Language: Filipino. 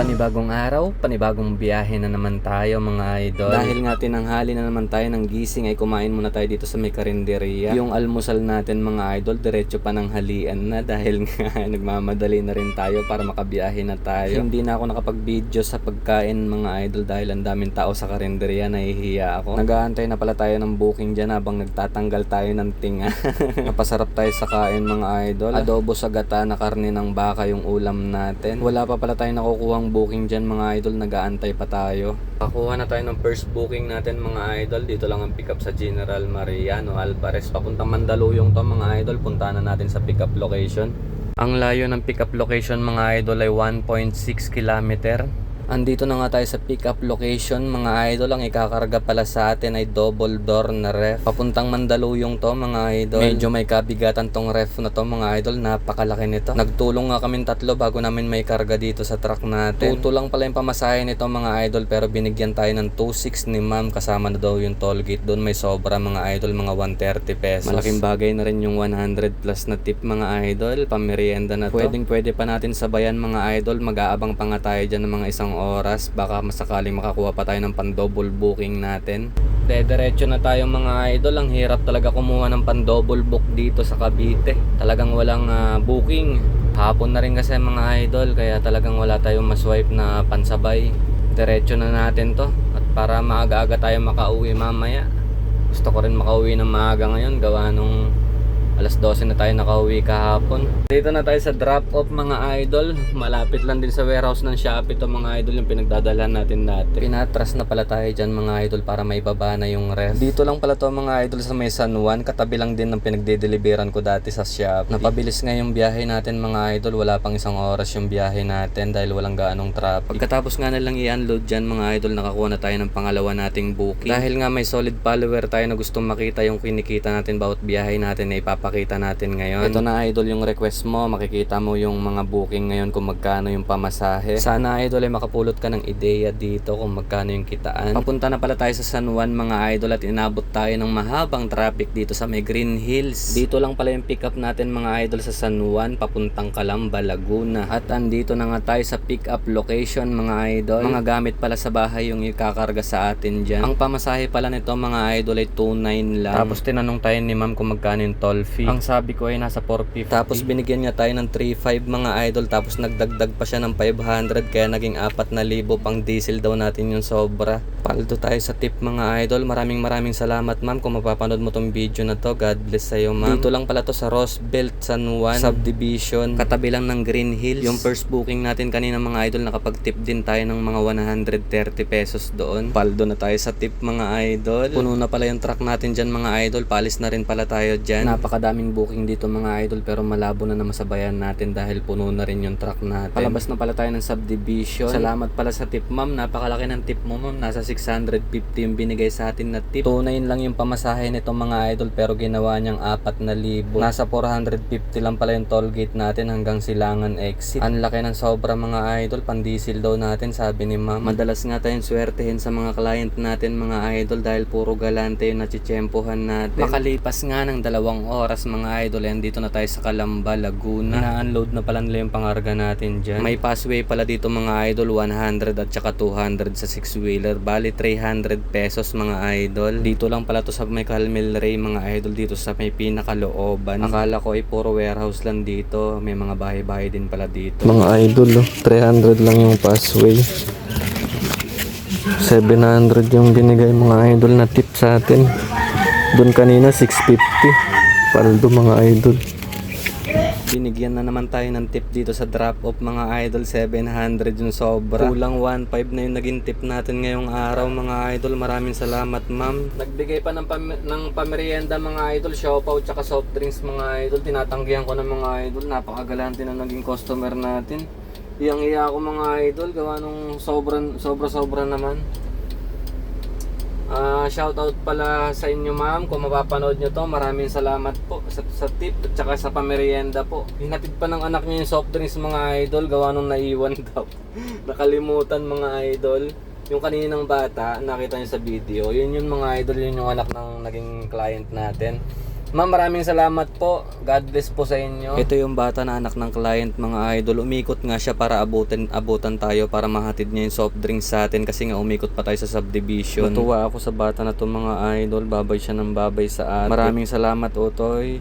Panibagong araw, panibagong biyahe na naman tayo mga idol. Dahil nga tinanghali na naman tayo ng gising ay kumain muna tayo dito sa may karinderya. Yung almusal natin mga idol, diretso pa ng halian na dahil nga nagmamadali na rin tayo para makabiyahe na tayo. Hindi na ako nakapag-video sa pagkain mga idol dahil ang daming tao sa karinderya, nahihiya ako. Nag-aantay na pala tayo ng booking dyan habang nagtatanggal tayo ng tinga. Napasarap tayo sa kain mga idol. Adobo sa gata na karne ng baka yung ulam natin. Wala pa pala tayo nakukuhang booking dyan mga idol, nag-aantay pa tayo. Pakuha na tayo ng first booking natin mga idol. Dito lang ang pick up sa General Mariano Alvarez. Papuntang Mandaluyong to mga idol. Punta na natin sa pick up location. Ang layo ng pick up location mga idol ay 1.6 kilometer. Andito na nga tayo sa pick up location mga idol. Ang ikakarga pala sa atin ay double door na ref. Papuntang Mandaluyong to mga idol. Medyo may kabigatan tong ref na to mga idol. Napakalaki nito. Nagtulong nga kami tatlo bago namin may karga dito sa truck natin. Tuto lang pala yung pamasahe nito mga idol, pero binigyan tayo ng 2.6 ni ma'am, kasama na daw yung toll gate. Doon may sobra mga idol, mga 130 pesos. Malaking bagay na rin yung 100 plus na tip mga idol. Pamerienda na to. Pwede pa natin sabayan mga idol. Mag-aabang pa nga tayo dyan ng mga isang oras, baka masakaling makakuha pa tayo ng pan-double booking natin. Diretso na tayo mga idol. Ang hirap talaga kumuha ng pan-double book dito sa Cavite. Talagang walang booking. Hapon na rin kasi mga idol, kaya talagang wala tayong maswipe na pansabay. Diretso na natin to, at para maaga-aga tayo makauwi mamaya. Gusto ko rin makauwi ng maaga ngayon, gawa nung alas 12 na tayo nakauwi kahapon. Dito na tayo sa drop off mga idol. Malapit lang din sa warehouse ng Shopee to mga idol, yung pinagdadalhan natin dati. Pinatras na pala tayo dyan mga idol para maibaba na yung ref. Dito lang pala to mga idol sa may San Juan. Katabi lang din ng pinagde-deliveran ko dati sa Shopee. Napabilis nga yung biyahe natin mga idol. Wala pang isang oras yung biyahe natin dahil walang gaanong traffic. Pagkatapos nga nalang i-unload dyan mga idol, nakakuha na tayo ng pangalawa nating booking. Dahil nga may solid follower tayo na gustong makita yung kinikita natin bawat biyahe natin na ipapakita natin ngayon. Ito na idol yung request mo. Makikita mo yung mga booking ngayon kung magkano yung pamasahe. Sana idol ay makapulot ka ng ideya dito kung magkano yung kitaan. Papunta na pala tayo sa San Juan mga idol, at inabot tayo ng mahabang traffic dito sa may Green Hills. Dito lang pala yung pick up natin mga idol sa San Juan papuntang Calamba, Laguna. At andito na nga tayo sa pick up location mga idol. Mga gamit pala sa bahay yung ikakarga sa atin dyan. Ang pamasahe pala nito mga idol ay 2.9 lang. Tapos tinanong tayo ni ma'am kung magkano yung toll fee. Ang sabi ko ay nasa 450. Tapos binigyan niya tayo ng 3.5 mga idol. Tapos nagdagdag pa siya ng 500, kaya naging 4,000 pang diesel daw natin yung sobra. Paldo tayo sa tip mga idol. Maraming salamat ma'am kung mapapanood mo tong video na to. God bless sa'yo ma'am. Dito lang pala to sa Rosebelt San Juan Subdivision, katabi lang ng Green Hills. Yung first booking natin kanina mga idol, nakapag-tip din tayo ng mga 130 pesos doon. Paldo na tayo sa tip mga idol. Puno na pala yung truck natin dyan mga idol. Palis na rin pala tayo dyan. Napakadaming booking dito mga idol, pero malabo na masabayan natin dahil puno na rin yung truck natin. Palabas na pala tayo ng subdivision. Salamat pala sa tip ma'am. Napakalaki ng tip mo ma'am. Nasa 650 yung binigay sa atin na tip. 2.9 lang yung pamasahe nito mga idol, pero ginawa niyang 4,000. Nasa 450 lang pala yung toll gate natin hanggang Silangan exit. Ang laki ng sobra mga idol. Pandiesel daw natin sabi ni ma'am. Madalas nga tayong swertehin sa mga client natin mga idol dahil puro galante yung natsitsyempohan natin. Makalipas nga ng 2 oras mga idol, dito na tayo sa Calamba, Laguna. Na-unload na pala nila yung pangarga natin dyan. May passway pala dito mga idol, 100 at saka 200 sa 6-wheeler. Bali 300 pesos mga idol. Dito lang pala to sa may Calmel Ray mga idol, dito sa may pinakalooban. Akala ko ay puro warehouse lang dito. May mga bahay-bahay din pala dito. Mga idol, 300 lang yung passway. 700 yung binigay mga idol na tip sa atin. Doon kanina 650. Paldo mga idol. Binigyan na naman tayo ng tip dito sa drop off mga idol. 700 yung sobra. Kulang 1.5 na yung naging tip natin ngayong araw mga idol. Maraming salamat ma'am. Nagbigay pa ng pamerienda mga idol, siopaw tsaka soft drinks mga idol. Tinatanggihan ko ng mga idol. Napakagalante na naging customer natin. Iyang-iya ako mga idol, gawa nung sobra naman. Shoutout pala sa inyo ma'am kung mapapanood nyo to. Maraming salamat po sa tip at saka sa pamerienda po. Hinatid pa ng anak niya yung soft drinks mga idol, gawa nung naiwan daw. Nakalimutan mga idol. Yung kaninang bata, nakita nyo sa video, yun yung mga idol, yun yung anak ng naging client natin. Ma'am, maraming salamat po. God bless po sa inyo. Ito yung bata na anak ng client, mga idol. Umikot nga siya para abutan tayo para mahatid niya yung soft drinks sa atin kasi nga umikot pa tayo sa subdivision. Natuwa ako sa bata na to, mga idol. Babay siya ng babay sa atin. Maraming salamat, Utoy.